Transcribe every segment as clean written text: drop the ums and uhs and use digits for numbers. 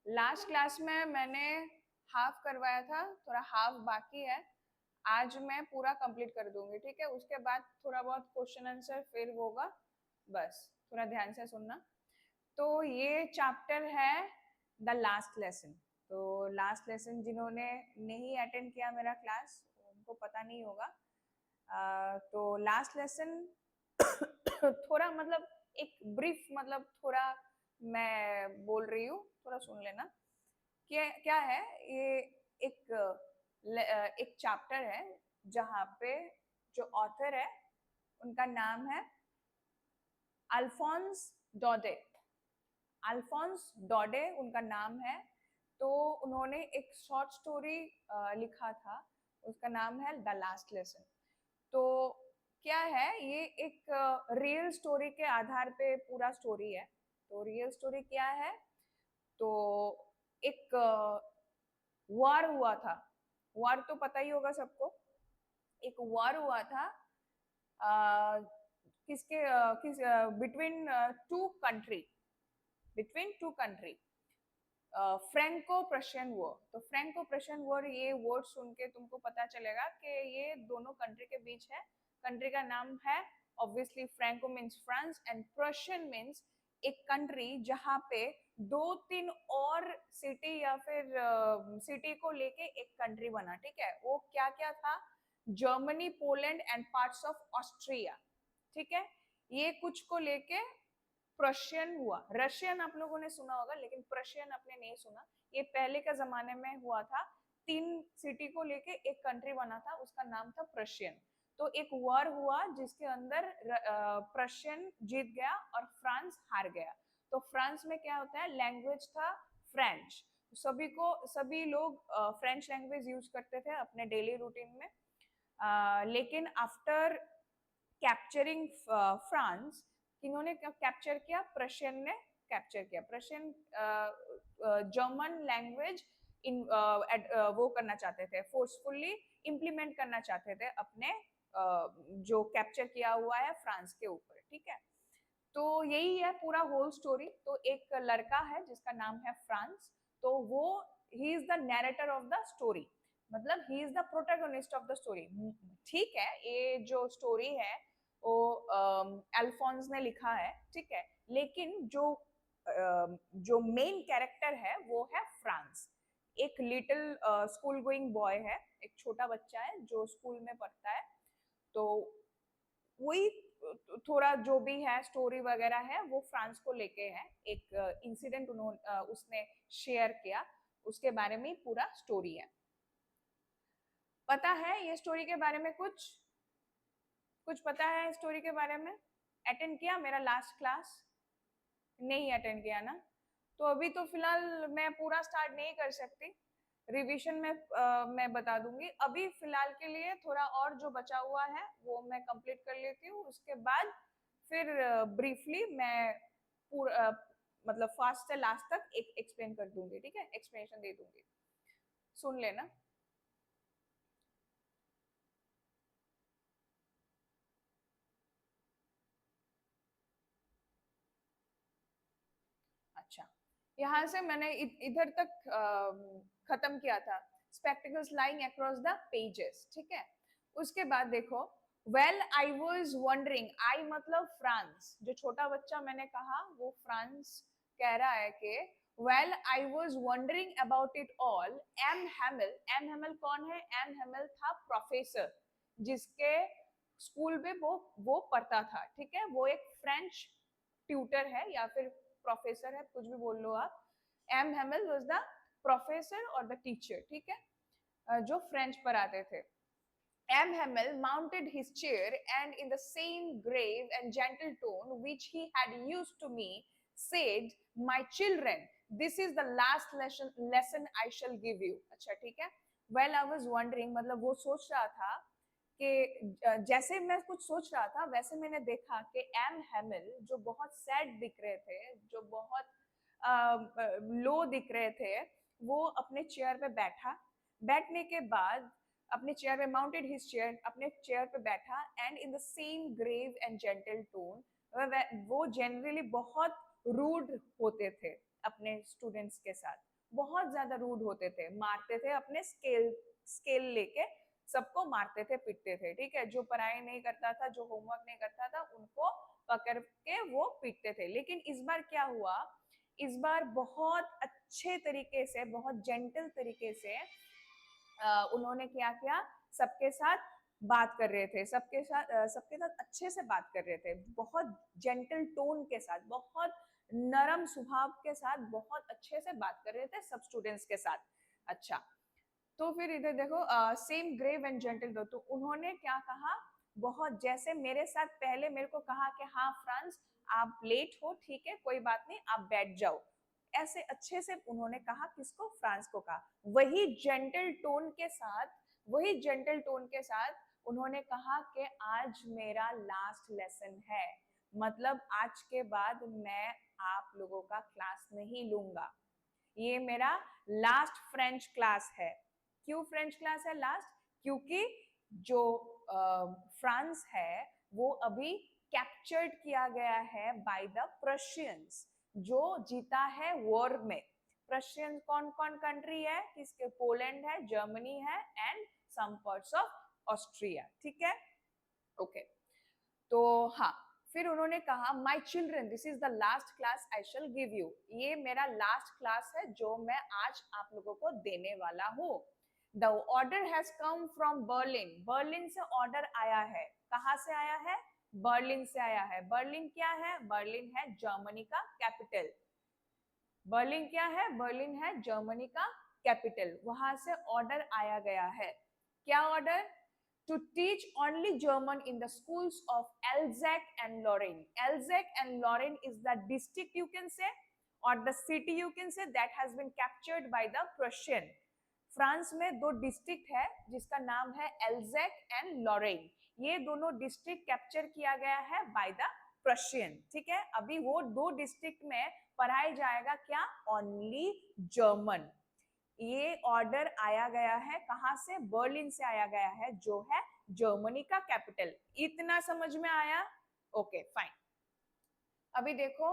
Last class में मैंने half करवाया था, थोड़ा हाफ बाकी है। आज मैं पूरा कंप्लीट कर दूंगी, ठीक है। उसके बाद थोड़ा बहुत क्वेश्चन आंसर फिर होगा, बस थोड़ा ध्यान से सुनना। तो ये चैप्टर है द लास्ट लेसन। तो लास्ट लेसन जिन्होंने नहीं अटेंड किया मेरा क्लास, उनको पता नहीं होगा। तो लास्ट लेसन थोड़ा मतलब एक ब्रीफ, मतलब थोड़ा मैं बोल रही हूँ, थोड़ा सुन लेना। क्या क्या है ये। एक एक चैप्टर है जहाँ पे जो ऑथर है उनका नाम है अल्फोंस डॉडे। अल्फोंस डॉडे उनका नाम है। तो उन्होंने एक शॉर्ट स्टोरी लिखा था, उसका नाम है द लास्ट लेसन। तो क्या है ये, एक रियल स्टोरी के आधार पे पूरा स्टोरी है। तो रियल स्टोरी क्या है, तो एक वार हुआ था। वार तो पता ही होगा सबको। एक वार हुआ था किसके किस between two country, between two country, Franco Prussian war. तो फ्रैंको प्रशियन वॉर, ये वर्ड सुन के तुमको पता चलेगा कि ये दोनों कंट्री के बीच है। कंट्री का नाम है obviously Franco means France and Prussian means एक कंट्री जहां पे दो तीन और सिटी या फिर सिटी को लेके एक कंट्री बना, ठीक है। वो क्या क्या था, Germany, Poland and parts of Austria, ठीक है। ये कुछ को लेके प्रशियन हुआ। रशियन आप लोगों ने सुना होगा, लेकिन प्रशियन आपने नहीं सुना। ये पहले के जमाने में हुआ था। तीन सिटी को लेके एक कंट्री बना था, उसका नाम था प्रशियन। तो एक वॉर हुआ जिसके अंदर प्रशियन जीत गया और फ्रांस हार गया। तो फ्रांस में क्या होता है, लैंग्वेज था फ्रेंच। सभी लोग फ्रेंच लैंग्वेज यूज करते थे अपने डेली रूटीन में। लेकिन आफ्टर कैप्चरिंग फ्रांस, किन्होंने कैप्चर किया, प्रशियन ने कैप्चर किया। प्रशियन जर्मन लैंग्वेज इन वो करना चाहते थे, फोर्सफुली इम्प्लीमेंट करना चाहते थे अपने जो कैप्चर किया हुआ है फ्रांस के ऊपर, ठीक है। तो यही है पूरा होल स्टोरी। तो एक लड़का है जिसका नाम है फ्रांस। तो वो he is the narrator of the story, मतलब he is the protagonist of the story, ठीक है। ये जो स्टोरी है वो अल्फोंस ने लिखा है, ठीक है। लेकिन जो मेन कैरेक्टर है वो है फ्रांस। एक लिटिल स्कूल गोइंग बॉय है, एक छोटा बच्चा है जो स्कूल में पढ़ता है। तो वही थोड़ा जो भी है स्टोरी वगैरह है वो फ्रांस को लेके है। एक इंसिडेंट उन्होंने उसने शेयर किया, उसके बारे में पूरा स्टोरी है। पता है ये स्टोरी के बारे में कुछ कुछ पता है स्टोरी के बारे में? अटेंड किया मेरा लास्ट क्लास? नहीं अटेंड किया ना? तो अभी तो फिलहाल मैं पूरा स्टार्ट नहीं कर सकती, रिवीजन में मैं बता दूंगी। अभी फिलहाल के लिए थोड़ा और जो बचा हुआ है वो मैं कंप्लीट कर लेती हूँ, उसके बाद फिर ब्रीफली मैं पूरा मतलब फर्स्ट से लास्ट तक एक एक्सप्लेन कर दूंगी, ठीक है, एक्सप्लेनेशन दे दूंगी, सुन लेना। अच्छा, यहाँ से मैंने इधर तक खत्म किया था, spectacles lying across the pages, ठीक है। उसके बाद देखो, वेल आई वॉज वंडरिंग, आई मतलब फ्रांस, जो छोटा बच्चा मैंने कहा वो फ्रांस कह रहा है कि well I was wondering about it all, M Hamel. M Hamel कौन है? एम हेमिल था प्रोफेसर जिसके स्कूल में वो पढ़ता था, ठीक है। वो एक फ्रेंच ट्यूटर है या फिर प्रोफेसर है, कुछ भी बोल लो आप। M Hamel was the professor और द टीचर, ठीक है, जो फ्रेंच पढ़ाते थे। M. Hamel mounted his chair and in the same grave and gentle tone which he had used to me said, my children, this is the last lesson I shall give you. अच्छा ठीक है। Well, I was wondering, मतलब वो सोच रहा था कि जैसे मैं कुछ सोच रहा था वैसे मैंने देखा कि एम हेमिल जो बहुत सैड दिख रहे थे, जो बहुत लो दिख रहे थे, वो अपने चेयर पे बैठा। बैठने के बाद अपने चेयर पे माउंटेड हिज चेयर, अपने चेयर पे बैठा and in the same grave and gentle tone. वो जनरली बहुत रूड होते थे अपने स्टूडेंट्स के साथ, बहुत ज्यादा रूड होते थे, मारते थे, अपने स्केल स्केल लेके सबको मारते थे, पीटते थे, ठीक है। जो पढ़ाई नहीं करता था, जो होमवर्क नहीं करता था, उनको पकड़ के वो पीटते थे। लेकिन इस बार क्या हुआ, इस बार बहुत अच्छे तरीके से, बहुत जेंटल तरीके से उन्होंने क्या किया, सबके साथ बात कर रहे थे, सबके साथ अच्छे से बात कर रहे थे, बहुत जेंटल टोन के साथ, बहुत नरम स्वभाव के साथ, बहुत अच्छे से बात कर रहे थे सब स्टूडेंट्स के साथ। अच्छा, तो फिर इधर देखो, सेम ग्रेव एंड जेंटल दो, तो उन्होंने क्या कहा, बहुत जैसे मेरे साथ पहले मेरे को कहा कि हाँ फ्रांस आप लेट हो, ठीक है कोई बात नहीं, आप बैठ जाओ, ऐसे अच्छे से उन्होंने कहा, किसको, फ्रांस को कहा। वही जेंटल टोन के साथ, वही जेंटल टोन के साथ उन्होंने कहा कि आज मेरा लास्ट लेसन है, मतलब आज के बाद मैं आप लोगों का क्लास नहीं लूंगा, ये मेरा लास्ट फ्रेंच क्लास है। क्यों फ्रेंच क्लास है लास्ट, क्योंकि जो फ्रांस है वो अभी कैप्चर्ड किया गया है बाय द प्रशियंस, जो जीता है वॉर में। प्रशियंस कौन कौन कंट्री है, किसके, पोलैंड है, जर्मनी है and some parts of Austria, ठीक है, ओके। तो हाँ, फिर उन्होंने कहा my children this is the last class I shall give you, ये मेरा लास्ट क्लास है जो मैं आज आप लोगों को देने वाला हूँ। The order has come from Berlin, Berlin से ऑर्डर आया है, कहाँ से आया है, बर्लिन से आया है। बर्लिन क्या है, बर्लिन है जर्मनी का कैपिटल। बर्लिन क्या है, बर्लिन है जर्मनी का कैपिटल, वहां से ऑर्डर आया गया है। क्या order, to teach only German in the schools of Alsace and Lorraine. Alsace and Lorraine is the district you can say, or the city you can say, that has been captured by the Prussian. France में दो district है जिसका नाम है एल्जैक and Lauren, ये दोनों district capture किया गया है बाय द प्रशियन, ठीक है। अभी वो दो डिस्ट्रिक्ट में पढ़ाया जाएगा क्या, ओनली जर्मन। ये ऑर्डर आया गया है कहां से, बर्लिन से आया गया है, जो है जर्मनी का कैपिटल। इतना समझ में आया, ओके फाइन। अभी देखो,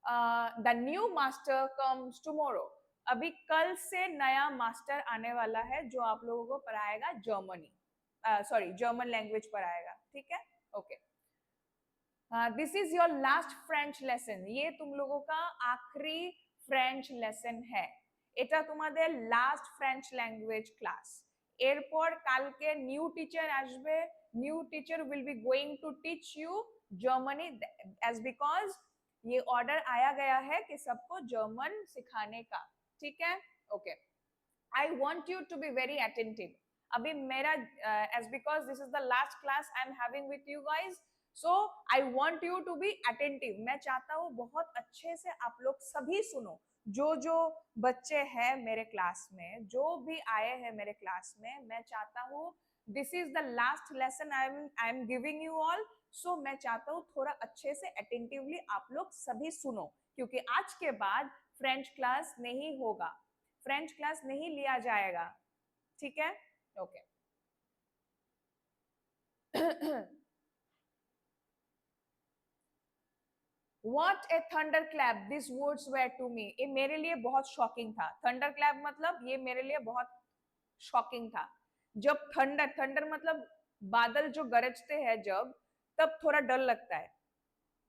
the new master comes tomorrow, अभी कल से नया मास्टर आने वाला है जो आप लोगों को पढ़ाएगा जर्मनी, सॉरी जर्मन लैंग्वेज पढ़ाएगा, ठीक है, okay. This is your last French lesson, ये तुम लोगों का आखिरी फ्রেঞ্চ লেসন है, এটা তোমাদের লাস্ট ফ্রেঞ্চ ল্যাঙ্গুয়েজ ক্লাস। এরপর কালকে নিউ টিচার আসবে, new teacher will be going to teach you Germany, as because ये ऑर्डर आया गया है कि सबको जर्मन सिखाने का, ठीक है, okay. I want you to be very attentive, अभी मेरा एज because this is the last class I am having with you guys, so I want you to be attentive, मैं चाहता हूँ बहुत अच्छे से आप लोग सभी सुनो, जो जो बच्चे हैं मेरे क्लास में, जो भी आए हैं मेरे क्लास में, मैं चाहता हूँ, this is the last lesson I am giving you all, so मैं चाहता हूँ थोड़ा अच्छे से अटेंटिवली आप लोग सभी सुनो, क्योंकि आज के बाद फ्रेंच क्लास नहीं होगा, फ्रेंच क्लास नहीं लिया जाएगा, ठीक है, okay. What a thunderclap these words were to me, ये मेरे लिए बहुत शॉकिंग था। थंडरक्लैप मतलब ये मेरे लिए बहुत शॉकिंग था। जब थंडर, थंडर मतलब बादल जो गरजते हैं जब, तब थोड़ा डर लगता है,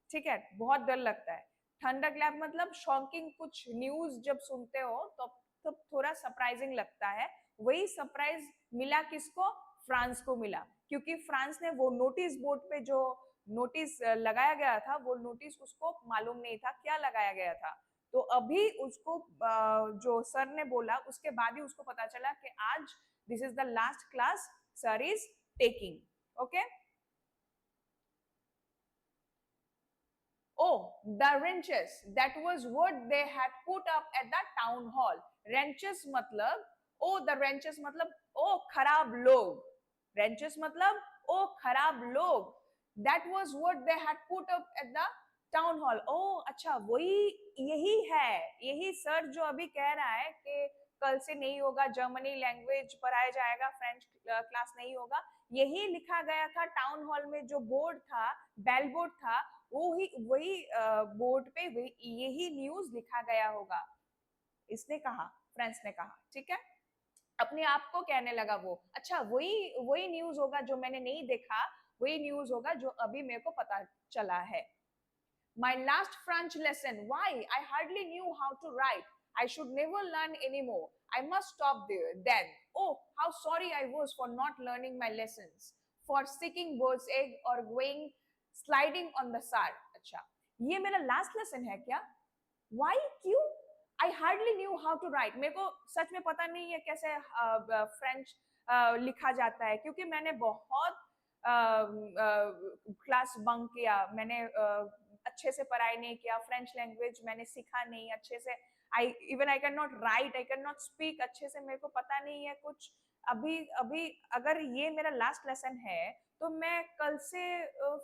ठीक है, बहुत डर लगता है। थंडर क्लैप मतलब शॉकिंग कुछ न्यूज जब सुनते हो तो थोड़ा सरप्राइजिंग लगता है। वही सरप्राइज मिला किसको, फ्रांस को मिला, क्योंकि फ्रांस ने वो नोटिस बोर्ड पे जो नोटिस लगाया गया था, वो नोटिस उसको मालूम नहीं था क्या लगाया गया था। तो अभी उसको जो सर ने बोला उसके बाद ही उसको पता चला कि आज this is the last class sir is taking, okay. Oh, the wrenches. That was what they had put up at the town hall. Wrenches मतलब, oh the wrenches मतलब, oh खराब लोग. Wrenches मतलब, oh खराब लोग. That was what they had put up at the town hall. ओ अच्छा, वही यही है, यही सर जो अभी कह रहा है कि कल से नहीं होगा जर्मनी लैंग्वेज पढ़ाया जाएगा, फ्रेंच क्लास नहीं होगा, यही लिखा गया था टाउन हॉल में, जो बोर्ड था, बेल बोर्ड था, वही बोर्ड पे यही न्यूज लिखा गया होगा। इसने कहा, फ्रांस ने कहा, ठीक है, अपने आप को कहने लगा वो। अच्छा, वही वही न्यूज होगा जो मैंने नहीं देखा, वही न्यूज होगा जो अभी मेरे को पता चला है। My last French lesson. Why? I hardly knew how to write. I should never learn anymore. I must stop there. Then, oh, how sorry I was for not learning my lessons, for sticking bird's egg or going sliding on the sand. अच्छा, ये मेरा last lesson है क्या? Why? क्यों? I hardly knew how to write. मेरे को सच में पता नहीं है कैसे फ्रेंच लिखा जाता है, क्योंकि मैंने बहुत क्लास बंक किया, मैंने अच्छे से पढ़ाई नहीं किया, फ्रेंच लैंग्वेज मैंने सीखा नहीं अच्छे से। I can not right, I can not speak अच्छे से, मेरे को पता नहीं है कुछ। अभी अभी अगर ये मेरा लास्ट लेसन है तो मैं कल से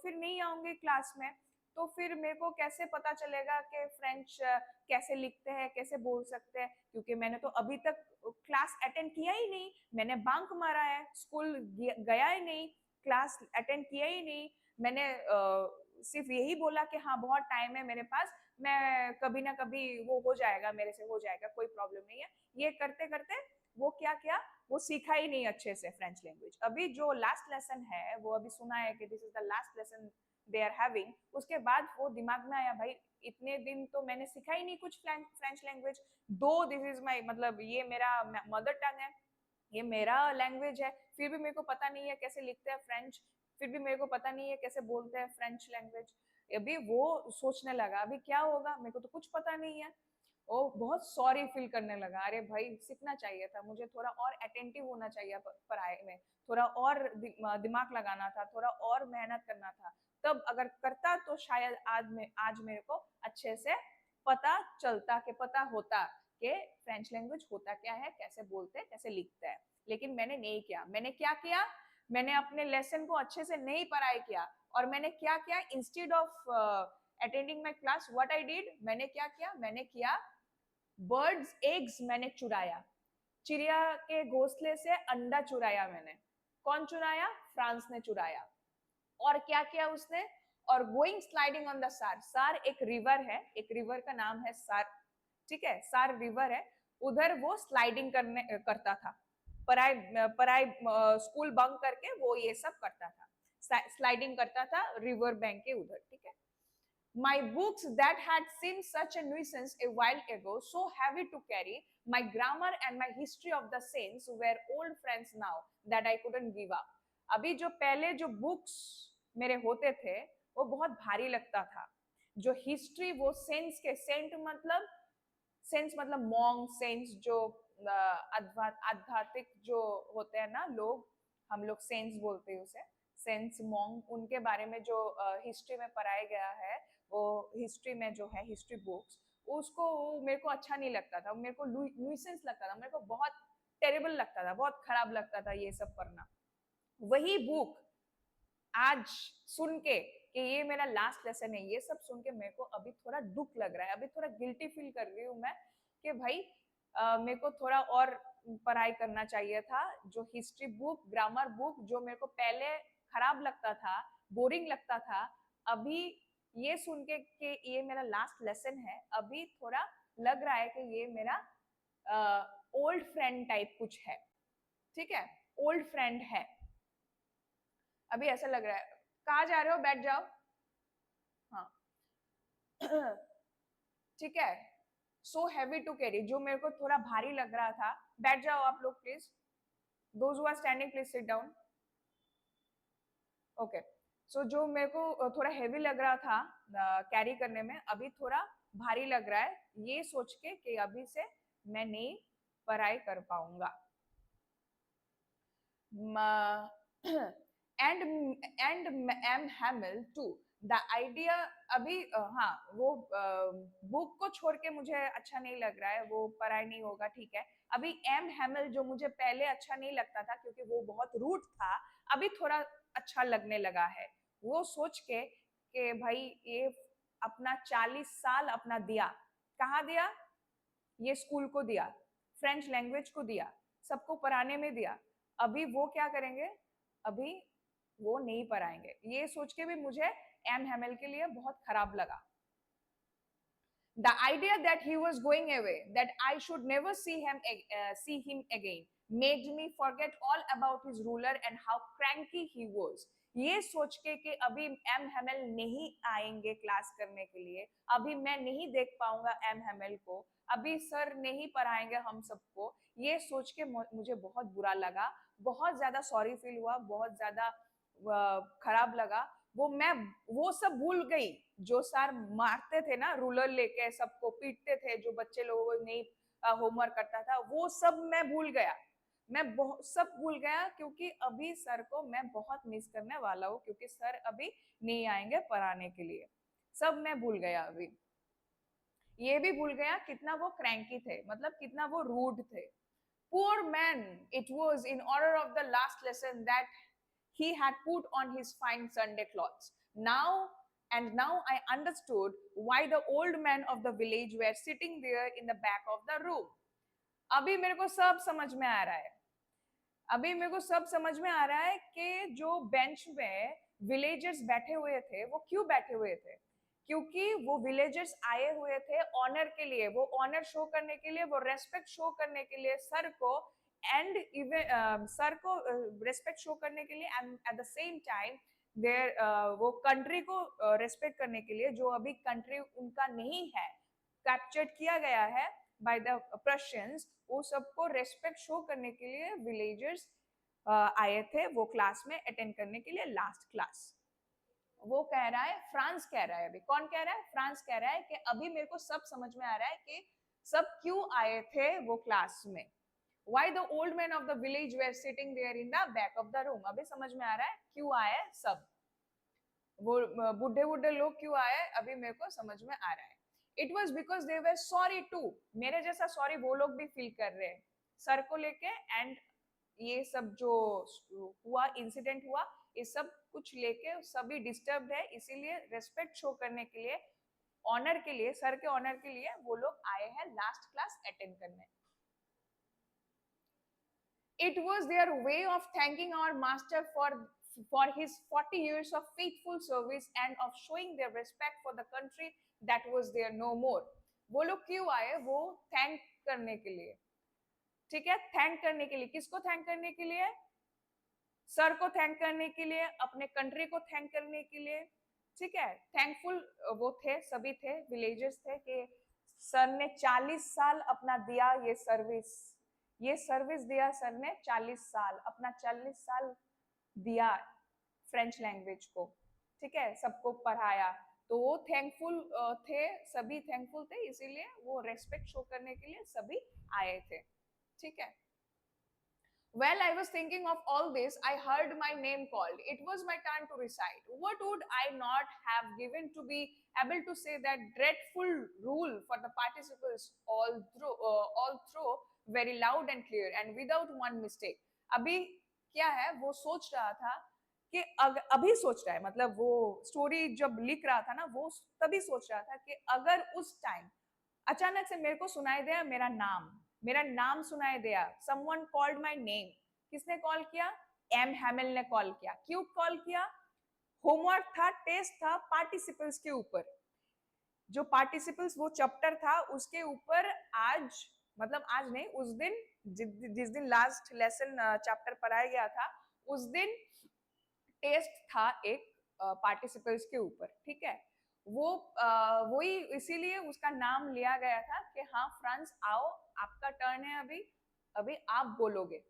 फिर नहीं आऊंगी क्लास में, तो फिर मेरे को कैसे पता चलेगा कि फ्रेंच कैसे लिखते हैं, कैसे बोल सकते हैं, क्योंकि मैंने तो अभी तक क्लास अटेंड किया ही नहीं, मैंने बंक मारा है, स्कूल गया ही नहीं, क्लास अटेंड किया ही नहीं, मैंने सिर्फ यही बोला कि हाँ बहुत टाइम है मेरे पास, मैं कभी ना कभी वो हो जाएगा, मेरे से हो जाएगा, कोई प्रॉब्लम नहीं है। ये करते करते वो क्या किया, वो सीखा ही नहीं अच्छे से फ्रेंच लैंग्वेज। अभी जो लास्ट लेसन है वो अभी सुना है कि this is the last lesson they are having, उसके बाद वो दिमाग में आया, भाई इतने दिन तो मैंने सीखा ही नहीं कुछ फ्रेंच लैंग्वेज, दो दिस इज माई, मतलब ये मेरा मदर टंग है, ये मेरा लैंग्वेज है, फिर भी मेरे को पता नहीं है कैसे लिखते हैं फ्रेंच, फिर भी मेरे को पता नहीं है कैसे बोलते हैं फ्रेंच लैंग्वेज। अभी वो सोचने लगा अभी क्या होगा, मेरे को तो कुछ पता नहीं है। वो बहुत सॉरी फील करने लगा, अरे भाई सीखना चाहिए था मुझे, थोड़ा और अटेंटिव होना चाहिए पढ़ाई में, थोड़ा और दिमाग लगाना था, थोड़ा और मेहनत करना था, तब अगर करता तो शायद आज मेरे को अच्छे से पता चलता, कि पता होता कि फ्रेंच लैंग्वेज होता क्या है, कैसे बोलते हैं, कैसे लिखते हैं। लेकिन मैंने नहीं किया। मैंने क्या किया, मैंने अपने लेसन को अच्छे से नहीं पढ़ाई किया, और मैंने क्या किया, instead of attending my class, what I did, मैंने क्या किया, मैंने किया बर्ड्स एग्स मैंने चुराया, चिड़िया के घोंसले से अंडा चुराया मैंने। कौन चुराया? फ्रांस ने चुराया। और क्या किया उसने? और गोइंग स्लाइडिंग ऑन द सार, सार एक रिवर है, एक रिवर का नाम है सार, ठीक है, सार रिवर है, उधर वो स्लाइडिंग करता था, पढ़ाई पढ़ाई स्कूल बंक करके वो ये सब करता था, स्लाइडिंग करता था रिवर बैंक के उधर, ठीक है। My books that had seemed such a nuisance a while ago, so heavy to carry, my grammar and my history of the saints were old friends now that I couldn't give up. अभी जो पहले जो books मेरे होते थे वो बहुत भारी लगता था, जो हिस्ट्री, वो सेंस के, सेंट मतलब, सेंस मतलब मॉन्ग, सेंस जो आध्यात्मिक जो होते हैं ना लोग, हम लोग सेंस बोलते हैं उसे, सेंस मॉन्ग, उनके बारे में जो हिस्ट्री में पढ़ाया गया है, वो हिस्ट्री में जो है हिस्ट्री बुक्स, उसको मेरे को अच्छा नहीं लगता था, मेरे को न्यूसेंस लगता था, मेरे को बहुत टेरिबल लगता था, बहुत खराब लगता था ये सब पढ़ना। वही बुक आज सुन के कि ये मेरा लास्ट लेसन है, ये सब सुन के मेरे को अभी थोड़ा दुख लग रहा है, अभी थोड़ा गिल्टी फील कर रही हूँ मैं कि भाई मेरे को थोड़ा और पढ़ाई करना चाहिए था। जो हिस्ट्री बुक, ग्रामर बुक जो मेरे को पहले खराब लगता था, बोरिंग लगता था, अभी ये सुन के कि ये मेरा लास्ट लेसन है, अभी थोड़ा लग रहा है कि ये मेरा ओल्ड फ्रेंड टाइप कुछ है, ठीक है, ओल्ड फ्रेंड है, अभी ऐसा लग रहा है। कहाँ जा रहे हो? बैठ जाओ। हाँ ठीक है। सो हैवी टू कैरी, जो मेरे को थोड़ा भारी लग रहा था, बैठ जाओ आप लोग please, those who are standing please sit down. Okay, so जो मेरे को थोड़ा हैवी लग रहा था कैरी करने में, अभी थोड़ा भारी लग रहा है, ये सोच के कि अभी से मैं नहीं पढ़ाई कर पाऊंगा। And M Hamel to the idea, अभी हाँ वो बुक को छोड़ के मुझे अच्छा नहीं लग रहा है, वो पढ़ाई नहीं होगा, ठीक है। अभी एम हैमिल जो मुझे पहले अच्छा नहीं लगता था क्योंकि वो बहुत रूट था, अभी थोड़ा अच्छा लगने लगा है, वो सोच के कि भाई ये अपना 40 साल अपना दिया, कहाँ दिया? ये स्कूल को दिया, फ्रेंच लैंग्वेज को दिया, सबको पढ़ाने में दिया, अभी वो क्या करेंगे? अभी वो नहीं पढ़ाएंगे, ये सोच के भी मुझे एम हैमिल के लिए बहुत खराब लगा। The idea that he was going away, that I should never see him again, made me forget all about his ruler and how cranky he was. ये सोच के कि अभी एम हेमल नहीं आएंगे क्लास करने के लिए, अभी मैं नहीं देख पाऊंगा एम हेमल को, अभी सर नहीं पढ़ाएंगे हम सबको, ये सोच के मुझे बहुत बुरा लगा, बहुत ज्यादा सॉरी फील हुआ, बहुत ज्यादा खराब लगा। वो सब भूल गई जो सर मारते थे ना, रूलर लेके सबको पीटते थे, जो बच्चे लोगों को नहीं होमवर्क करता था, वो सब मैं भूल गया। मैं सब भूल गया क्योंकि अभी सर को मैं बहुत मिस करने वाला हूँ, क्योंकि सर अभी नहीं आएंगे पढ़ाने के लिए। सब मैं भूल गया अभी। ये भी भूल गया कितना वो क्रैंकी थे, मतलब कितना वो रूड थे। Poor man, it was in honor of the last lesson that he had put on his fine Sunday clothes. Now I understood why the old men of the village were sitting there in the back of the room. अभी मेरे को सब समझ में आ रहा है, अभी मेरे को सब समझ में आ रहा है कि जो बेंच में विलेजर्स बैठे हुए थे वो क्यों बैठे हुए थे, क्योंकि वो विलेजर्स आए हुए थे ऑनर के लिए, वो ऑनर शो करने के लिए, वो रेस्पेक्ट शो करने के लिए सर को, एंड इवन सर को रेस्पेक्ट शो करने के लिए, and at the same time there वो कंट्री को रेस्पेक्ट करने के लिए, जो अभी कंट्री उनका नहीं है, कैप्चर्ड किया गया है बाय द प्रशियंस, वो सबको रेस्पेक्ट शो करने के लिए विलेजर्स आए थे वो क्लास में अटेंड करने के लिए, लास्ट क्लास। वो कह रहा है, फ्रांस कह रहा है, अभी कौन कह रहा है, फ्रांस कह रहा है कि अभी मेरे को सब समझ में आ रहा है कि सब क्यों आए थे वो क्लास में। Why the old men of the village were sitting there in the back of the room, अभी समझ में आ रहा है क्यों आए सब, वो बुढ़े बुढ़े लोग क्यों आए, अभी मेरे को समझ में आ रहा है। It was because they were sorry to, मेरे जैसा सॉरी वो लोग भी फील कर रहे हैं सर को लेके, एंड ये सब जो हुआ इंसिडेंट हुआ, ये सब कुछ लेके सभी डिस्टर्ब है, इसीलिए रेस्पेक्ट शो करने के लिए, ऑनर के लिए, सर के ऑनर के लिए वो लोग आए हैं लास्ट क्लास अटेंड करने। It was their way of thanking our master for his 40 years of faithful service and of showing their respect for the country that was there no more. वो लोग क्यों आए, वो थैंक करने के लिए, ठीक है, थैंक करने के लिए, किसको थैंक करने के लिए, सर को थैंक करने के लिए, अपने कंट्री को थैंक करने के लिए, ठीक है, थैंकफुल वो थे, सभी थे, विलेजर्स थे कि सर ने 40 साल अपना दिया ये सर्विस दिया सर ने, 40 साल अपना 40 साल दिया फ्रेंच लैंग्वेज को, ठीक है, सबको पढ़ाया, तो वो थैंकफुल थे, सभी थैंकफुल थे, इसीलिए वो रेस्पेक्ट शो करने के लिए सभी आए थे, ठीक है। While I was thinking of all this, I heard my name called. It was my turn to recite. What would I not have given to be able to say that dreadful rule for the participles all through very loud and clear and without one mistake. अभी क्या है, वो सोच रहा था कि अभी सोच रहा है, मतलब वो स्टोरी जब लिख रहा था ना, वो तभी सोच रहा था कि अगर उस टाइम अचानक से मेरे को सुनाई दिया मेरा नाम सुनाई दिया, समवन कॉल्ड माय नेम, किसने कॉल किया, एम हैमिल ने कॉल किया, क्यों कॉल किया, होमवर्क था, टेस्ट था पार्टिसिपल्स के ऊपर, जो पार्टिसिपल्स वो चैप्टर था उसके ऊपर, आज मतलब आज नहीं, उस दिन जिस दिन लास्ट लेसन चैप्टर पढ़ाया गया था, उस दिन टेस्ट था एक पार्टिसिपल्स के ऊपर, ठीक है, वो वही इसीलिए उसका नाम लिया गया था कि हाँ फ्रांस आओ, आपका टर्न है अभी, अभी आप बोलोगे,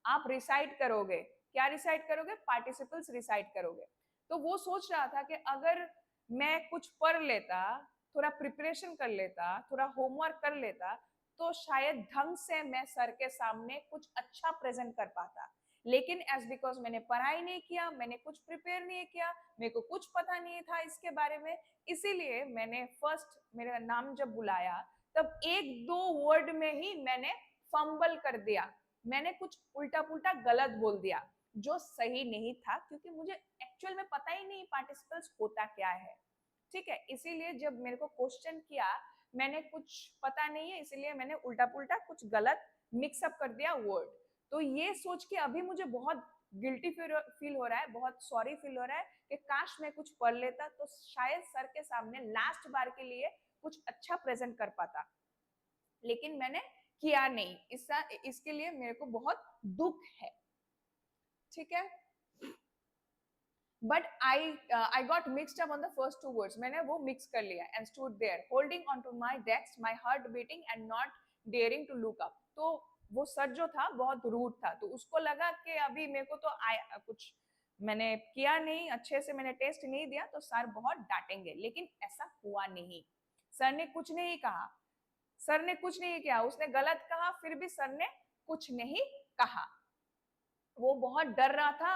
आप रिसाइट करोगे, क्या रिसाइट करोगे, पार्टिसिपल्स रिसाइट करोगे। तो वो सोच रहा था कि अगर मैं कुछ पढ़ लेता, थोड़ा प्रिपरेशन कर लेता, थोड़ा होमवर्क कर लेता, तो शायद ढंग से मैं सर के सामने कुछ अच्छा प्रेजेंट कर पाता, लेकिन एज बिकॉज मैंने पढ़ाई नहीं किया, मैंने कुछ प्रिपेयर नहीं किया, मेरे को कुछ पता नहीं था इसके बारे में, इसीलिए मैंने फर्स्ट मेरा नाम जब बुलाया तब एक दो वर्ड में ही मैंने फंबल कर दिया, मैंने कुछ उल्टा पुल्टा गलत बोल दिया जो सही नहीं था, क्योंकि मुझे एक्चुअल में पता ही नहीं पार्टिसिपल्स होता क्या है, ठीक है, इसीलिए जब मेरे को क्वेश्चन किया, मैंने कुछ पता नहीं है, इसीलिए मैंने उल्टा पुल्टा कुछ गलत मिक्सअप कर दिया वर्ड। तो ये सोच के अभी मुझे बहुत गिल्टी फील हो रहा है, बहुत सॉरी फील हो रहा है कि काश मैं कुछ पढ़ लेता तो शायद सर के सामने लास्ट बार के लिए कुछ अच्छा प्रेजेंट कर पाता, लेकिन मैंने किया नहीं। इसके लिए मेरे को बहुत दुख है, ठीक है। But I got mixed up on the first two words. मैंने वो mix कर लिया and stood there holding onto my desk, my heart beating and not daring to look up. तो वो सर जो था बहुत रूड था, तो उसको लगा कि अभी मेरे को तो कुछ मैंने किया नहीं, अच्छे से मैंने टेस्ट नहीं दिया, तो सर बहुत डांटेंगे, लेकिन ऐसा हुआ नहीं। सर ने कुछ नहीं कहा, सर ने कुछ नहीं किया, उसने गलत कहा, फिर भी सर ने कुछ नहीं कहा। वो बहुत डर रहा था,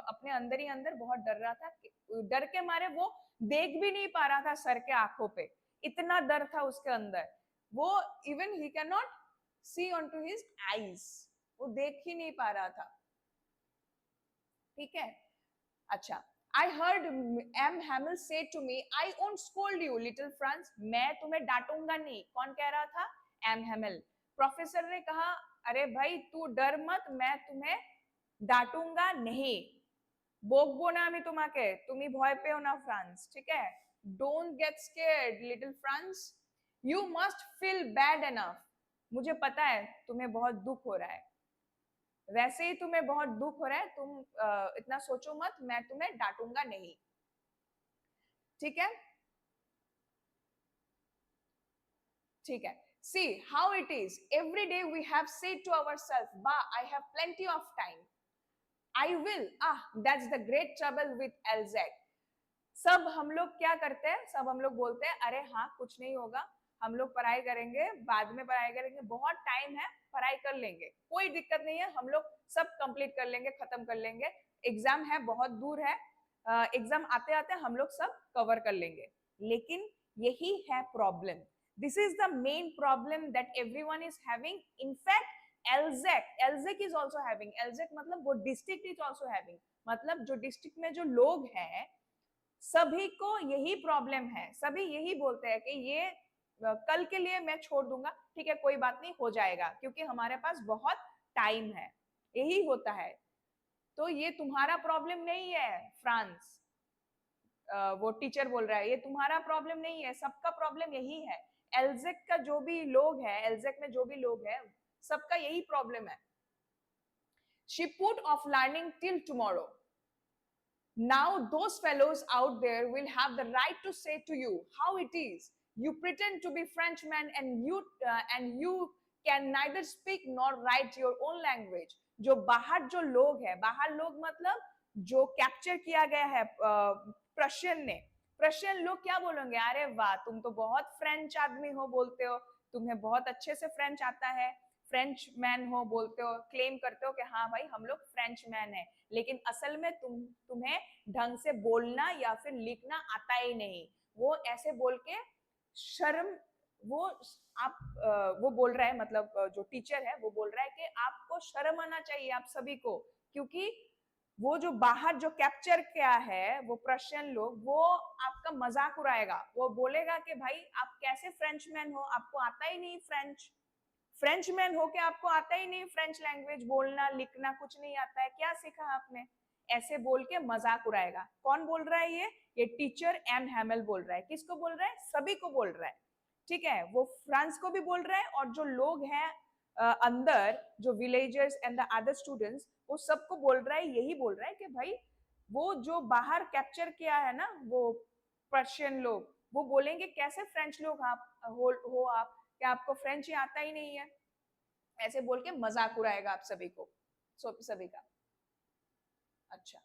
अपने अंदर ही अंदर बहुत डर रहा था, डर के मारे वो देख भी नहीं पा रहा था सर के आंखों पे, इतना डर था उसके अंदर। वो even he can not see on to his eyes, वो देख ही नहीं पा रहा था, ठीक है। अच्छा, I heard M. Hamill say to me, I won't scold you, little Franz. मैं तुम्हें डांटूंगा नहीं। कौन कह रहा था? M. Hamill। प्रोफेसर ने कहा, अरे भाई तू डर मत, मैं तुम्हें डांटूंगा नहीं। बोगबो ना আমি তোমাকে, তুমি ভয় পেও না फ्रांस, ठीक है। Don't get scared, little Franz. You must feel bad enough. मुझे पता है तुम्हें बहुत दुख हो रहा है, वैसे ही तुम्हें बहुत दुख हो रहा है, तुम इतना सोचो मत, मैं तुम्हें डांटूंगा नहीं, ठीक है, ठीक है। See how it is. Every day we have said to ourselves, "Bah, I have plenty of time. I will." That's the great trouble with LZ. सब हम लोग क्या करते हैं, सब हम लोग बोलते हैं, अरे हाँ कुछ नहीं होगा, हम लोग पढ़ाई करेंगे, बाद में पढ़ाई करेंगे, बहुत टाइम है, पढ़ाई कर लेंगे, कोई दिक्कत नहीं है, हम लोग सब कंप्लीट कर लेंगे, खत्म कर लेंगे, एग्जाम है, बहुत दूर है, एग्जाम आते आते हम लोग सब कवर कर लेंगे। लेकिन यही है problem, this is the main problem that everyone is having. In fact एल्जेक इज ऑल्सो हैविंग। एल्जेक मतलब वो डिस्ट्रिक्ट इज ऑल्सो हैविंग, मतलब जो डिस्ट्रिक्ट में जो लोग हैं सभी को यही प्रॉब्लम है, सभी यही बोलते हैं कि ये कल के लिए मैं छोड़ दूंगा, ठीक है कोई बात नहीं, हो जाएगा, क्योंकि हमारे पास बहुत टाइम है, यही होता है। तो ये तुम्हारा प्रॉब्लम नहीं है फ्रांस, वो टीचर बोल रहा है, ये तुम्हारा प्रॉब्लम नहीं है, सबका प्रॉब्लम यही है। एल्जेक का जो भी लोग है, एल्जेक में जो भी लोग है, सबका यही प्रॉब्लम है। She put off learning till tomorrow. Now those fellows out there will have the right to say to you how it is. You pretend to be Frenchman and you can neither speak nor write your own language. जो बाहर जो लोग है, बाहर लोग मतलब जो capture किया गया है प्रशियन ने, प्रशियन लोग क्या बोलेंगे, अरे वाह तुम तो बहुत फ्रेंच आदमी हो, बोलते हो तुम्हें बहुत अच्छे से फ्रेंच आता है, फ्रेंच मैन हो बोलते हो, क्लेम करते हो कि हाँ भाई हम लोग फ्रेंच मैन है, लेकिन असल में तुम्हें ढंग से बोलना या फिर लिखना आता ही नहीं। वो ऐसे बोल के शर्म, वो आप वो बोल रहा है, मतलब जो टीचर है वो बोल रहा है कि आपको शर्म आना चाहिए आप सभी को, क्योंकि वो जो बाहर जो कैप्चर किया है वो प्रशियन लोग, वो आपका मजाक उड़ाएगा, वो बोलेगा कि भाई आप कैसे फ्रेंचमैन हो, आपको आता ही नहीं फ्रेंच, फ्रेंचमैन हो के आपको आता ही नहीं फ्रेंच लैंग्वेज, बोलना लिखना कुछ नहीं आता है, क्या सीखा आपने, ऐसे बोल के मजाक उड़ाएगा। कौन बोल रहा है ये टीचर एम हैमेल बोल रहा है। किसको बोल रहा है? सभी को बोल रहा है, ठीक है, वो फ्रांस को भी बोल रहा है, और जो लोग हैं अंदर, जो villagers and the other students, वो सबको बोल रहा है, यही बोल रहा है कि भाई वो जो बाहर कैप्चर किया है ना वो पर्शियन लोग, वो बोलेंगे कैसे फ्रेंच लोग आप हो आप, क्या आपको फ्रेंच ही आता ही नहीं है, ऐसे बोल के मजाक उड़ाएगा आप सभी को, सभी का। अच्छा,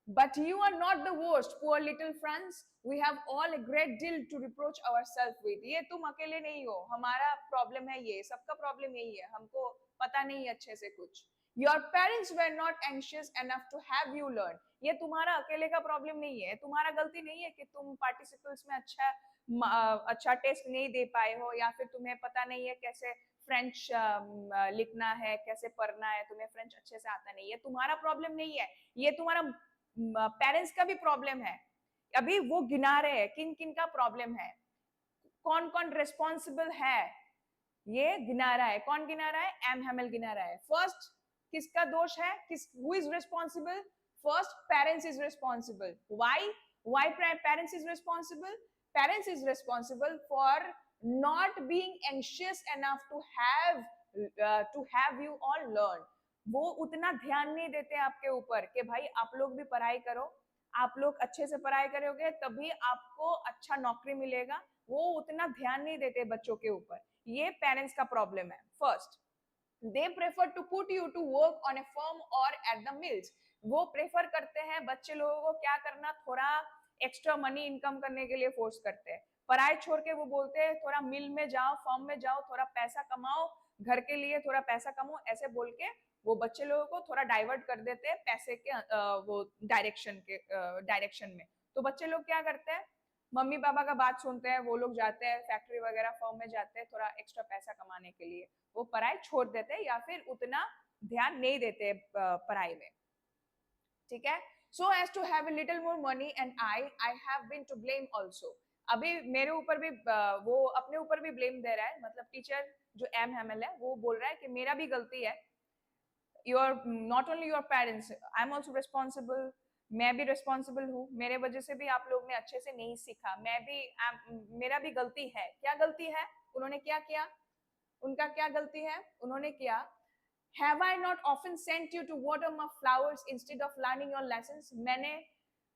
but you are not the worst, poor little Franz. We have all a great deal to reproach ourselves with. ये तुम अकेले नहीं हो, हमारा प्रॉब्लम है, ये सबका प्रॉब्लम यही है, हमको पता नहीं अच्छे से कुछ। Your parents were not anxious enough to have you learn. ये तुम्हारा अकेले का प्रॉब्लम नहीं है, तुम्हारा गलती नहीं है कि तुम पार्टिसिपल्स में अच्छा टेस्ट नहीं दे पाए हो, या फिर तुम्हें पता नहीं है कैसे फ्रेंच लिखना है, कैसे पढ़ना है, तुम्हें फ्रेंच अच्छे से आता नहीं है, तुम्हारा प्रॉब्लम नहीं है, ये तुम्हारा पेरेंट्स का भी प्रॉब्लम है। अभी वो गिना रहे हैं किन किन का प्रॉब्लम है, कौन कौन रिस्पॉन्सिबल है, ये गिना रहा है। कौन गिना रहा है? एम हैमेल गिना रहा है। फर्स्ट किसका दोष है, किस who is responsible? First parents is responsible. Why? Why parents is responsible? Parents is responsible for not being anxious enough to have you all learn. वो उतना ध्यान नहीं देते आपके ऊपर कि भाई आप लोग भी पढ़ाई करो, आप लोग अच्छे से पढ़ाई करोगे तभी आपको अच्छा नौकरी मिलेगा, वो उतना ध्यान नहीं देते बच्चों के ऊपर. ये पेरेंट्स का प्रॉब्लम है. First, they prefer to put you to work on a farm और एट द मिल्स. वो प्रेफर करते हैं बच्चे लोगों को क्या करना, थोड़ा एक्स्ट्रा मनी इनकम करने के लिए फोर्स करते हैं. पढ़ाई छोड़ के वो बोलते हैं थोड़ा मिल में जाओ, फर्म में जाओ, थोड़ा पैसा कमाओ, घर के लिए थोड़ा पैसा कमाओ, ऐसे बोल के वो बच्चे लोगों को थोड़ा डाइवर्ट कर देते हैं पैसे के वो डायरेक्शन में. तो बच्चे लोग क्या करते हैं, मम्मी पापा का बात सुनते हैं, वो लोग जाते हैं फैक्ट्री वगैरह फर्म में जाते हैं थोड़ा एक्स्ट्रा पैसा कमाने के लिए. वो पढ़ाई छोड़ देते हैं या फिर उतना ध्यान नहीं देते पढ़ाई में. ठीक है. So as to have a little more money and I have been to blame also. अभी मेरे ऊपर भी वो अपने ऊपर भी ब्लेम दे रहा है. मतलब टीचर जो एम हैमल है वो बोल रहा है कि मेरा भी गलती है. Your not only your parents, I am also responsible. मैं भी रिस्पॉन्सिबल हूँ, मेरे वजह से भी आप लोग ने अच्छे से नहीं सीखा. मैं भी मेरा भी गलती है. क्या गलती है? उन्होंने क्या किया? उनका क्या गलती है? उन्होंने किया, Have I not often sent you to water my flowers instead of learning your lessons? मैंने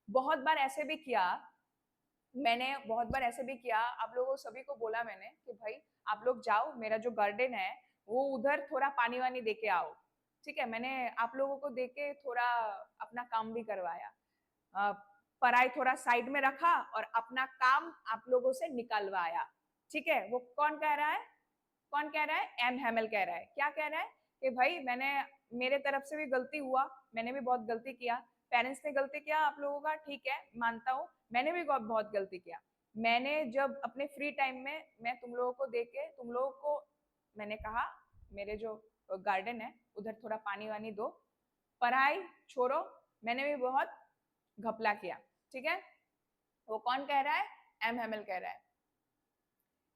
बहुत बार ऐसे भी किया, आप लोगों सभी को बोला मैंने कि भाई आप लोग जाओ, मेरा जो गार्डन है वो उधर थोड़ा पानी वानी दे के आओ. ठीक है, मैंने आप लोगों को दे के थोड़ा अपना काम भी करवाया. पढ़ाई थोड़ा साइड में रखा और अपना काम आप लोगों से निकलवाया. ठीक है. वो कौन कह रहा है? कौन कह रहा है? एम हैमल कह रहा है. क्या कह रहा है कि भाई मेरे तरफ से भी गलती हुआ, मैंने भी बहुत गलती किया. पेरेंट्स ने गलती किया आप लोगों का, ठीक है, मानता हूँ. मैंने भी बहुत गलती किया. मैंने जब अपने फ्री टाइम में मैं तुम लोगों को देख के तुम लोगों को मैंने कहा मेरे जो गार्डन है उधर थोड़ा पानी वानी दो, पढ़ाई छोड़ो. मैंने भी बहुत घपला किया. ठीक है. वो कौन कह रहा है? एम हैमल कह रहा है.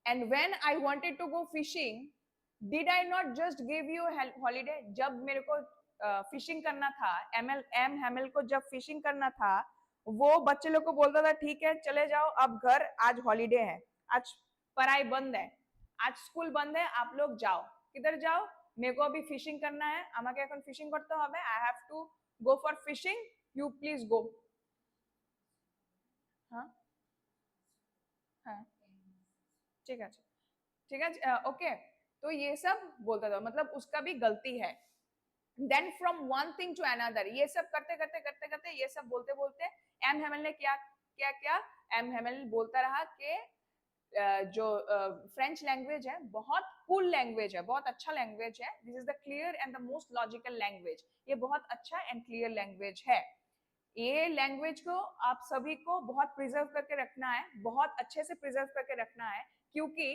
And when I wanted to go fishing, did I not just give you a holiday? जब मेरे को फिशिंग करना था, एम हैमल को जब फिशिंग करना था, वो बच्चे लोग को बोलता था ठीक है चले जाओ अब घर, आज हॉलीडे है, आज पढ़ाई बंद है, आज स्कूल बंद है, आप लोग जाओ. किधर जाओ? मेरे को अभी फिशिंग करना है, আমাকে এখন ফিশিং করতে হবে, I have to go for fishing, you please go. हाँ हाँ ठीक है ठीक है ओके. तो ये सब बोलता था, मतलब उसका भी गलती है. Then from one thing to another, ये सब करते ये सब बोलते बोलते एम हेमल ने क्या क्या क्या एम हेमल बोलता रहा कि जो फ्रेंच लैंग्वेज है बहुत कूल लैंग्वेज है, बहुत अच्छा लैंग्वेज है. This is the clear and the most logical language. ये बहुत अच्छा एंड क्लियर लैंग्वेज है. ये लैंग्वेज को आप सभी को बहुत प्रिजर्व करके रखना है, बहुत अच्छे से प्रिजर्व करके रखना है, क्योंकि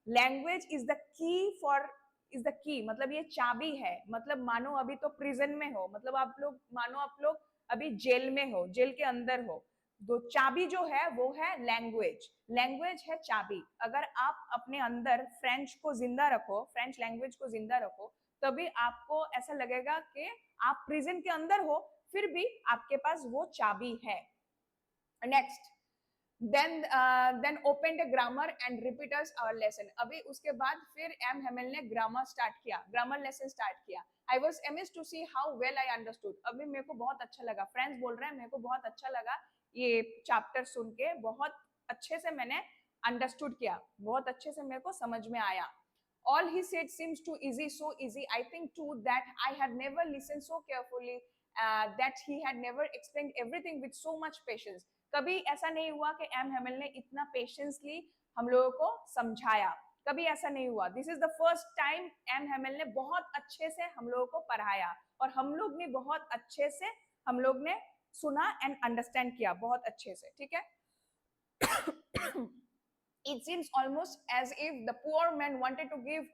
language is the key for is the key. मतलब ये चाबी है. मतलब मानो अभी तो प्रिजन में हो, मतलब आप लोग मानो आप लोग अभी जेल में हो, जेल के अंदर हो, तो चाबी जो है वो है लैंग्वेज. लैंग्वेज है चाबी. अगर आप अपने अंदर फ्रेंच को जिंदा रखो, फ्रेंच लैंग्वेज को जिंदा रखो, तभी आपको ऐसा लगेगा कि आप प्रिजन के अंदर हो, फिर भी आपके पास वो चाबी है. Next, then opened a grammar and repeat us our lesson. अभी उसके बाद फिर एम हेमल ने ग्रामर स्टार्ट किया, ग्रामर लेसन स्टार्ट किया. I was amazed to see how well I understood. अभी मेरे को बहुत अच्छा लगा, फ्रेंड्स बोल रहे हैं मेरे को बहुत अच्छा लगा ये चैप्टर सुन के, बहुत अच्छे से मैंने अंडरस्टूड किया, बहुत अच्छे से मेरे को समझ में आया. All he said seems too easy, so easy. I think too that I had never listened so carefully, that he had never explained everything with so much patience. कभी ऐसा नहीं हुआ कि एम हेमल ने इतना पेशेंसली हम लोगों को समझाया, कभी ऐसा नहीं हुआ. This is the first time M Hamel ने बहुत अच्छे से हम लोगों को पढ़ाया और हम लोग ने बहुत अच्छे से हम लोग ने सुना एंड अंडरस्टैंड किया बहुत अच्छे से. ठीक है. It seems almost as if the poor man wanted to give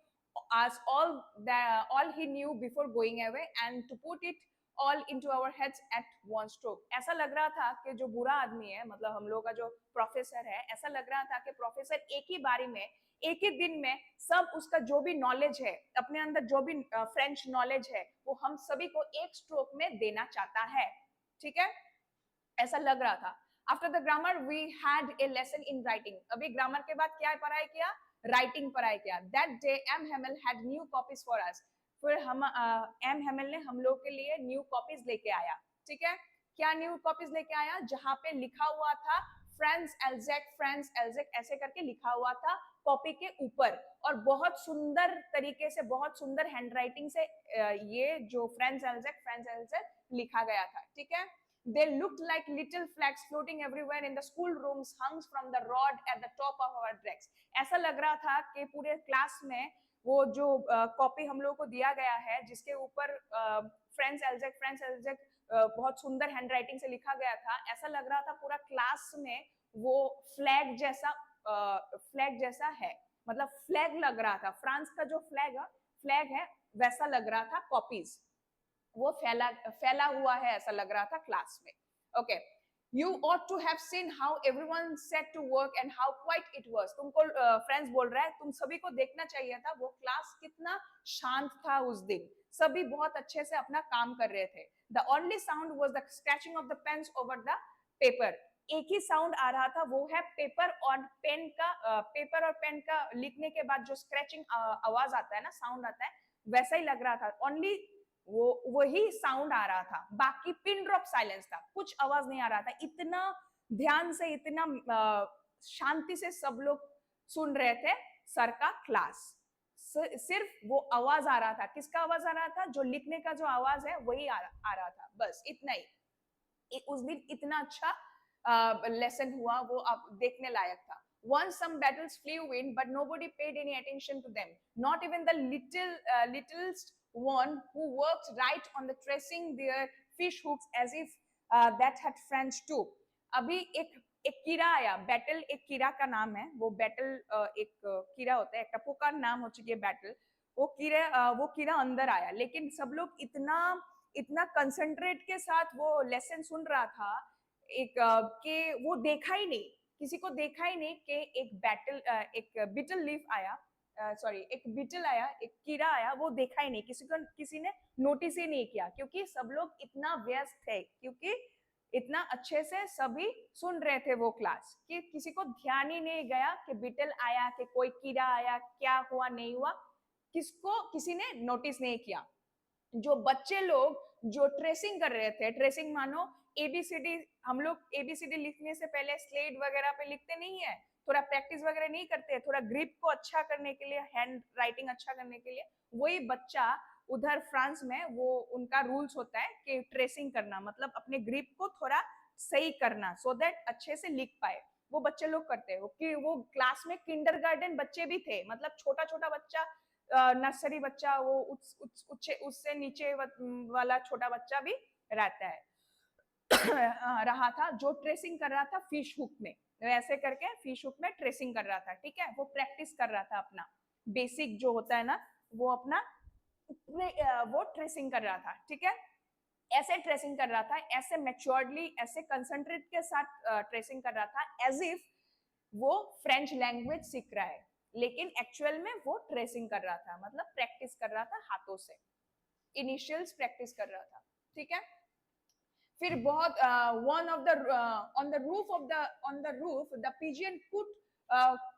us all he knew before going away and to put it all into our heads at one stroke. ऐसा लग रहा था कि जो बुरा आदमी है, मतलब हम लोग का जो प्रोफेसर है, ऐसा लग रहा था कि प्रोफेसर एक ही बारी में, एक ही दिन में सब उसका जो भी नॉलेज है, अपने अंदर जो भी फ्रेंच नॉलेज है, वो हम सभी को एक स्ट्रोक में देना चाहता है. ठीक है. ऐसा लग रहा था. After the grammar we had a lesson in writing, अभी ग्रामर के बाद क्या पढ़ाई किया, राइटिंग पढ़ाई किया। That day M Hamel had new copies for us, फिर हम एम हेमल ने हम लोग के लिए न्यू कॉपीज लेके आया। ठीक है, क्या न्यू कॉपीज लेके आया, जहां पे लिखा हुआ था फ्रांस एल्जेक ऐसे करके लिखा हुआ था कॉपी के ऊपर, और बहुत सुंदर तरीके से, बहुत सुंदर हैंडराइटिंग से ये जो फ्रांस एल्जेक लिखा गया था। ठीक है, they looked like little flags floating everywhere in the school rooms hung from the rod at the top of our desks। ऐसा लग रहा था कि पूरे क्लास में वो जो कॉपी हम लोग को दिया गया है जिसके ऊपर फ्रांस एल्जेक बहुत सुंदर हैंडराइटिंग से लिखा गया था, ऐसा लग रहा था पूरा क्लास में वो फ्लैग जैसा है, मतलब फ्लैग लग रहा था, फ्रांस का जो फ्लैग है वैसा लग रहा था, कॉपीज वो फैला हुआ है ऐसा लग रहा था क्लास में। Okay, you ought to have seen how everyone set to work and how quiet it was। तुमको फ्रेंड्स बोल रहा है तुम सभी को देखना चाहिए था वो क्लास कितना शांत था उस दिन, सभी बहुत अच्छे से अपना काम कर रहे थे। the only sound was the scratching of the pens over the paper। एक ही साउंड आ रहा था, वो है पेपर और पेन का लिखने के बाद जो स्क्रैचिंग आवाज आता है ना, साउंड आता है, वैसा ही लग रहा था। ओनली वो वही साउंड आ रहा था, बाकी पिन ड्रॉप साइलेंस था, कुछ आवाज नहीं आ रहा था। इतना ध्यान से, इतना शांति से सब लोग सुन रहे थे सर का क्लास, सिर्फ वो आवाज आ रहा था। किसका आवाज आ रहा था, जो लिखने का जो आवाज है वही आ रहा था, बस इतना ही। उस दिन इतना अच्छा लेसन हुआ, वो आप देखने लायक था। Once some battles flew in, but nobody paid any attention to them. Not even the littlest one who worked right on the tracing their fish hooks as if that had French too। अभी एक कीड़ा आया, battle एक कीड़ा का नाम है, वो बैटल एक कीड़ा होता है, टप्पू का नाम हो चुकी है बैटल। वो कीड़ा अंदर आया, लेकिन सब लोग इतना कंसंट्रेट के साथ वो लेसन सुन रहा था एक कि वो देखा ही नहीं, किसी को देखा ही नहीं कि एक बीटल लीफ आया, सॉरी एक बीटल आया, एक कीड़ा आया, वो देखा ही नहीं, किसी ने नोटिस ही नहीं किया, क्योंकि सब लोग इतना व्यस्त थे, क्योंकि इतना अच्छे से सभी सुन रहे थे वो क्लास, कि किसी को ध्यान ही नहीं गया कि बीटल आया, कि कोई कीड़ा आया, क्या हुआ नहीं हुआ, किसी ने नोटिस नहीं किया। जो बच्चे लोग जो ट्रेसिंग कर रहे थे, ट्रेसिंग मानो एबीसीडी, हम लोग एबीसीडी लिखने से पहले स्लेट वगैरह पे लिखते नहीं है, थोड़ा प्रैक्टिस वगैरह नहीं करते, थोड़ा ग्रिप को अच्छा करने के लिए, हैंड राइटिंग अच्छा करने के लिए, वही बच्चा उधर फ्रांस में वो उनका रूल्स होता है कि ट्रेसिंग करना, मतलब अपने ग्रिप को थोड़ा सही करना, सो दैट अच्छे से लिख पाए, वो बच्चे लोग करते हैं। कि वो क्लास में किंडरगार्टन बच्चे भी थे, मतलब छोटा छोटा बच्चा, नर्सरी बच्चा, वो उससे नीचे वाला छोटा बच्चा भी रहता है रहा था, जो ट्रेसिंग कर रहा था फिश हुक में, ऐसे करके फिश हुक में ट्रेसिंग कर रहा था। ठीक है, वो प्रैक्टिस कर रहा था अपना बेसिक जो होता है ना, वो अपना वो ट्रेसिंग कर रहा था। ठीक है, ऐसे ट्रेसिंग कर रहा था, ऐसे मैच्योर्डली, ऐसे कंसंट्रेट के साथ ट्रेसिंग कर रहा था, एज इफ वो फ्रेंच लैंग्वेज सीख रहा है, लेकिन एक्चुअल में वो ट्रेसिंग कर रहा था, मतलब प्रैक्टिस कर रहा था हाथों से, इनिशियल्स प्रैक्टिस कर रहा था। ठीक है, फिर बहुत one of the on the roof the pigeon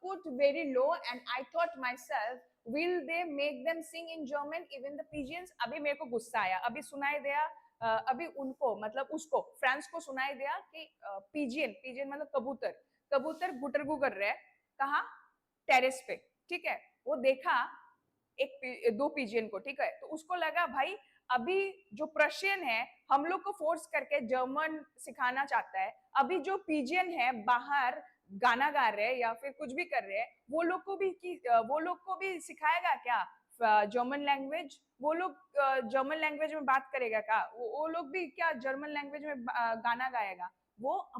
put very low and I thought myself will they make them sing in German even the pigeons। अभी मेरे को गुस्सा आया, अभी सुनाई दिया, अभी उनको मतलब उसको फ्रांस को सुनाई दिया कि पिजियन मतलब कबूतर गुटरगु कर रहे हैं, कहा, टेरेस पे। ठीक है, वो देखा दो पिजियन को, ठीक है, तो उसको लगा भाई अभी जो प्रशियन है हम लोग को फोर्स करके जर्मन सिखाना चाहता है, अभी जो पिजियन है बाहर गाना गा रहे हैं या फिर कुछ भी कर रहे हैं, वो लोग को भी सिखाएगा क्या जर्मन लैंग्वेज, वो लोग जर्मन लैंग्वेज में बात करेगा क्या, वो लोग भी क्या जर्मन लैंग्वेज में गाना गाएगा। वो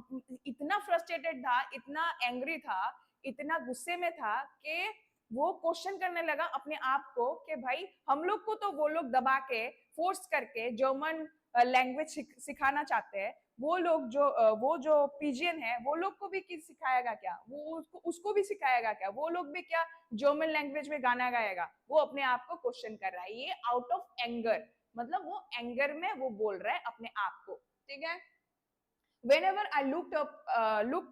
इतना फ्रस्ट्रेटेड था, इतना एंग्री था, इतना गुस्से में था कि वो क्वेश्चन करने लगा अपने आप को कि भाई हम लोग को तो वो लोग दबा के फोर्स करके जर्मन लैंग्वेज सिखाना चाहते हैं, वो जो पिजियन है वो लोग को भी सिखाएगा क्या, वो उसको भी सिखाएगा क्या, वो लोग भी क्या जर्मन लैंग्वेज में गाना गाएगा। वो अपने आप को क्वेश्चन कर रहा है, ये आउट ऑफ एंगर, मतलब वो एंगर में वो बोल रहा है अपने आप को। ठीक है, Whenever I looked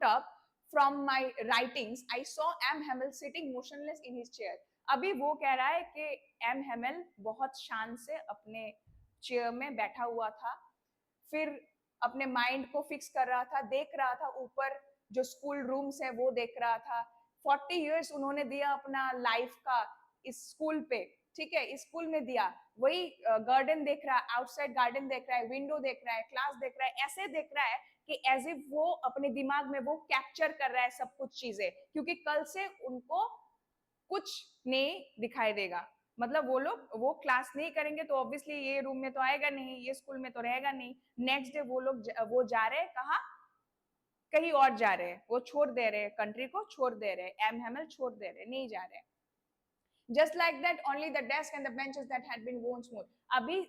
up from my writings, I saw M. Hamel sitting motionless in his chair. अभी वो कह रहा है कि एम हेमल बहुत शान से अपने चेयर में बैठा हुआ था, फिर अपने माइंड को फिक्स कर रहा था, देख रहा था ऊपर जो स्कूल रूम्स है वो देख रहा था। 40 इयर्स उन्होंने दिया अपना लाइफ का इस स्कूल पे, ठीक है, इस स्कूल में दिया। वही गार्डन देख रहा है, आउटसाइड गार्डन देख रहा है, विंडो देख रहा है, क्लास देख रहा है, ऐसे देख रहा है कि एज इफ वो अपने दिमाग में वो कैप्चर कर रहा है सब कुछ चीजें, क्योंकि कल से उनको कुछ नहीं दिखाई देगा। मतलब वो लोग वो क्लास नहीं करेंगे तो ऑब्वियसली ये रूम में तो आएगा नहीं, ये स्कूल में तो रहेगा नहीं। नेक्स्ट डे वो लोग वो जा रहे हैं कहाँ, कहीं और जा रहे हैं, वो छोड़ दे रहे हैं, कंट्री को छोड़ दे रहे हैं, एम हेमल छोड़ दे रहे हैं, नहीं जा रहे। Just like that only the desk and the benches that had been worn smooth. अभी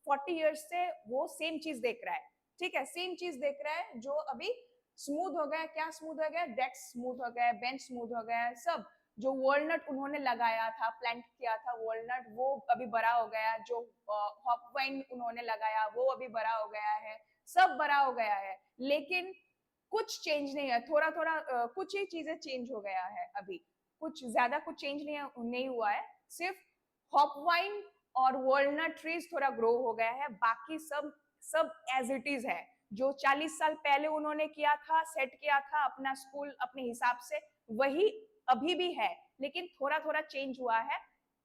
40 इयर्स से वो सेम चीज देख रहा है, ठीक है, सेम चीज देख रहा है जो अभी स्मूथ हो गया। क्या स्मूथ हो गया? डेस्क स्मूथ हो गया, बेंच स्मूथ हो गया, सब। जो वॉलनट उन्होंने लगाया था, प्लांट किया था वॉलनट, वो अभी बड़ा हो गया। जो हॉपवाइन उन्होंने लगाया वो अभी बड़ा हो गया है, सब बड़ा हो गया है। लेकिन कुछ चेंज नहीं है, थोड़ा थोड़ा कुछ ही चीजें चेंज हो गया है अभी, कुछ ज्यादा कुछ चेंज नहीं हुआ है। सिर्फ हॉपवाइन और वॉलनट ट्रीज थोड़ा ग्रो हो गया है, बाकी सब सब एज इट इज है। जो 40 साल पहले उन्होंने किया था, सेट किया था अपना स्कूल अपने हिसाब से, वही अभी भी है, लेकिन थोड़ा थोड़ा चेंज हुआ है,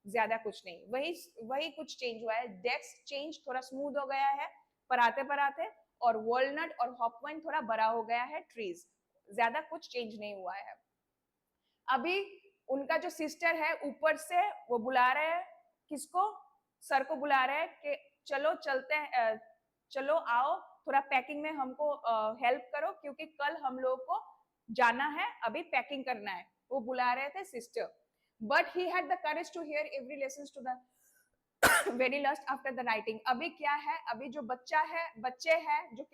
ज्यादा कुछ नहीं। वही वही कुछ चेंज हुआ है, डेस्क चेंज थोड़ा स्मूथ हो गया है पढ़ाते पढ़ाते, और वॉलनट और हॉपवाइन थोड़ा बड़ा हो गया है ट्रीज, ज्यादा कुछ चेंज नहीं हुआ है। अभी उनका जो सिस्टर है ऊपर से वो बुला रहे हैं, किसको? सर को बुला रहे हैं कि चलो चलते हैं, चलो आओ थोड़ा पैकिंग में हमको हेल्प करो, क्योंकि कल हम लोगों को जाना है, अभी पैकिंग करना है। वो बुला रहे थे sister, but he had the courage to hear every lesson to the very last after the writing. अभी क्या है, अभी जो बच्चे हैं जो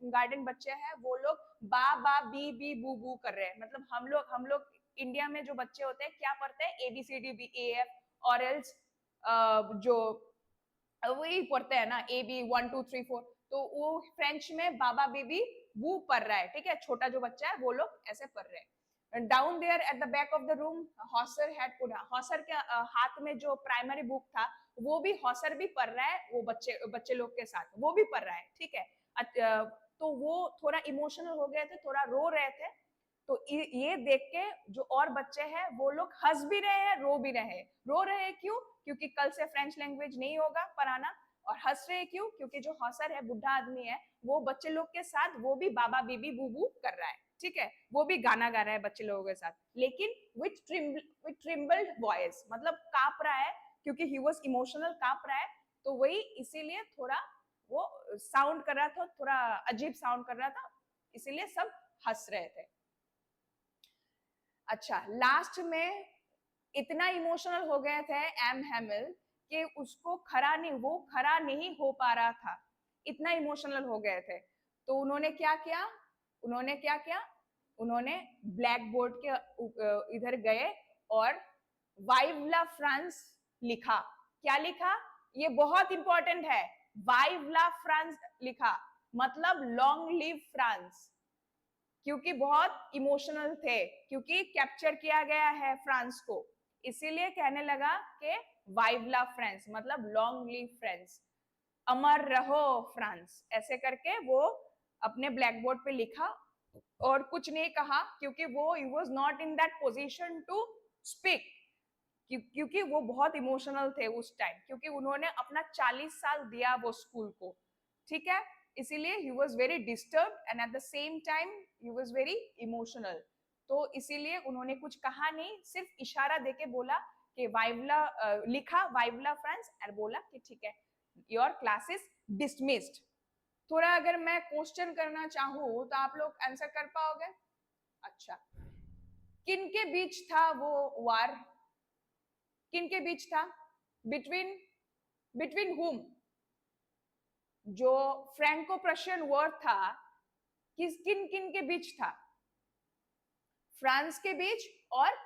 गार्डन बच्चे हैं, वो लोग बा बा बी बू बू कर रहे हैं। मतलब हम लोग इंडिया में जो बच्चे होते हैं क्या पढ़ते हैं? ABCD, B, A, F, और एल्स जो वही पढ़ते हैं ना, AB 1 2 3 4। तो वो फ्रेंच में बाबा बेबी बू पढ़ रहा है, ठीक है, छोटा जो बच्चा है वो लोग ऐसे पढ़ रहे हैं। Down there at the back of the room Hauser had put, Hauser के हाथ में जो प्राइमरी बुक था वो भी हॉसर भी पढ़ रहा है, वो बच्चे लोग के साथ वो भी पढ़ रहा है, ठीक है। तो वो थोड़ा इमोशनल हो गए थे, थोड़ा रो रहे थे। तो ये देख के जो और बच्चे हैं वो लोग हंस भी रहे हैं, रो भी रहे हैं। रो रहे हैं क्यों? क्योंकि कल से फ्रेंच लैंग्वेज नहीं होगा पढ़ाना। और हंस रहे हैं क्यों? क्योंकि जो हौसर है, बुढ़ा आदमी है, वो बच्चे लोग के साथ वो भी बाबा बीबी बूबू कर रहा है, ठीक है, वो भी गाना गा रहा है बच्चे लोगों के साथ, लेकिन विथ ट्रिम्बल्ड वॉइस, मतलब कांप रहा है, क्योंकि ही वाज इमोशनल, कांप रहा है। तो वही इसीलिए थोड़ा वो साउंड कर रहा था, थोड़ा अजीब साउंड कर रहा था, इसीलिए सब हंस रहे थे। अच्छा, लास्ट में इतना इमोशनल हो गए थे एम हेमिल कि उसको वो खड़ा नहीं हो पा रहा था, इतना इमोशनल हो गए थे। तो उन्होंने क्या किया? उन्होंने ब्लैक बोर्ड के इधर गए और वाइव ला फ्रांस लिखा। क्या लिखा? ये बहुत इंपॉर्टेंट है। वाइव ला फ्रांस लिखा, मतलब लॉन्ग लिव फ्रांस, क्योंकि बहुत इमोशनल थे, क्योंकि कैप्चर किया गया है फ्रांस को, इसीलिए कहने लगा कि वाइव ला फ्रांस, मतलब लॉन्ग लिव फ्रांस, अमर रहो फ्रांस, ऐसे करके वो अपने ब्लैक बोर्ड पे लिखा। और कुछ नहीं कहा, क्योंकि वो he was not in that position to speak, क्योंकि वो बहुत इमोशनल थे उस टाइम, क्योंकि उन्होंने अपना 40 साल दिया वो स्कूल को, ठीक है। इसीलिए he was very disturb and at the same time he was very emotional. तो इसीलिए उन्होंने कुछ कहा नहीं, सिर्फ इशारा देके बोला कि वाइवला लिखा वाइवला फ्रांस, और बोला कि ठीक है, योर क्लास इज डिसमिस्ड। थोड़ा अगर मैं क्वेश्चन करना चाहूँ तो आप लोग आंसर कर पाओगे? अच्छा, किन के बीच था वो वार? किन के बीच था? बिटवीन बिटवीन हुम? जो फ्रैंको प्रशियन वॉर था, किन किन के बीच था? फ्रांस के बीच और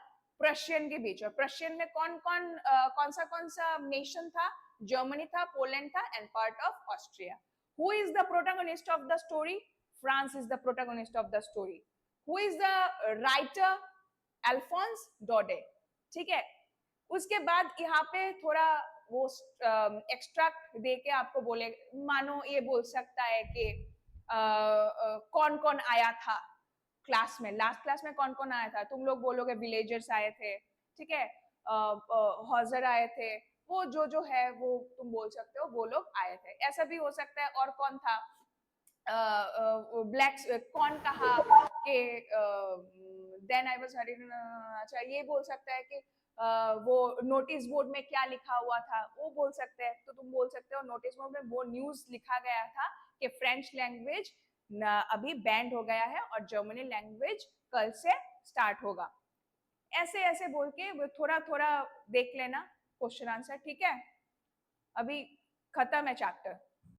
प्रशियन के बीच। और प्रशियन में कौन सा नेशन था? जर्मनी था, पोलैंड था, and part of Austria. Who is the protagonist of the story? France is the protagonist of the story. Who is the writer? Alphonse Daudet. ठीक है. उसके बाद यहाँ पे थोड़ा वो एक्सट्रैक्ट दे के आपको बोले, मानो ये बोल सकता है कि कौन कौन आया था क्लास में, लास्ट क्लास में कौन कौन आया था. तुम लोग बोलोगे विलेजर्स आए थे, ठीक है, हॉजर आए थे, वो जो है वो तुम बोल सकते हो वो लोग आए थे. ऐसा भी हो सकता है. और कौन था, ब्लैक, कौन कहा कि देन आई वाज हरिंग. अच्छा, ये बोल सकता है कि वो नोटिस बोर्ड में क्या लिखा हुआ था वो बोल सकते हैं. तो तुम बोल सकते हो नोटिस बोर्ड में वो न्यूज लिखा गया था कि फ्रेंच लैंग्वेज अभी बैंड हो गया है और जर्मनी लैंग्वेज कल से स्टार्ट होगा. ऐसे ऐसे बोल के थोड़ा थोड़ा देख लेना क्वेश्चन आंसर. ठीक है, अभी खत्म है चैप्टर.